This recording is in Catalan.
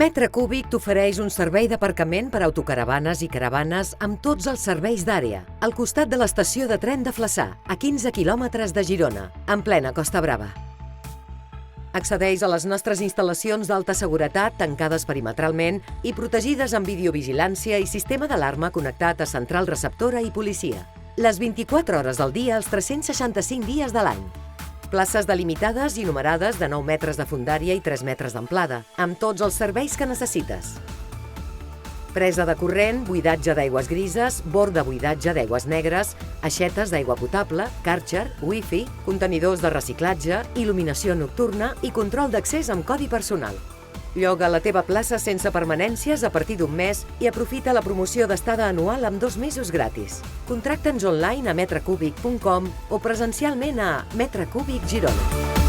Metre Cúbic t'ofereix un servei d'aparcament per a autocaravanes i caravanes amb tots els serveis d'àrea, al costat de l'estació de tren de Flaçà, a 15 quilòmetres de Girona, en plena Costa Brava. Accedeix a les nostres instal·lacions d'alta seguretat tancades perimetralment i protegides amb videovigilància i sistema d'alarma connectat a central receptora i policia. Les 24 hores del dia, els 365 dies de l'any. Places delimitades i numerades de 9 metres de fondària i 3 metres d'amplada, amb tots els serveis que necessites. Presa de corrent, buidatge d'aigües grises, bord de buidatge d'aigües negres, aixetes d'aigua potable, Kärcher, wifi, contenidors de reciclatge, il·luminació nocturna i control d'accés amb codi personal. Lloga la teva plaça sense permanències a partir d'un mes i aprofita la promoció d'estada anual amb 2 mesos gratis. Contracta'ns online a metrecúbic.com o presencialment a Metre Cúbic Girona.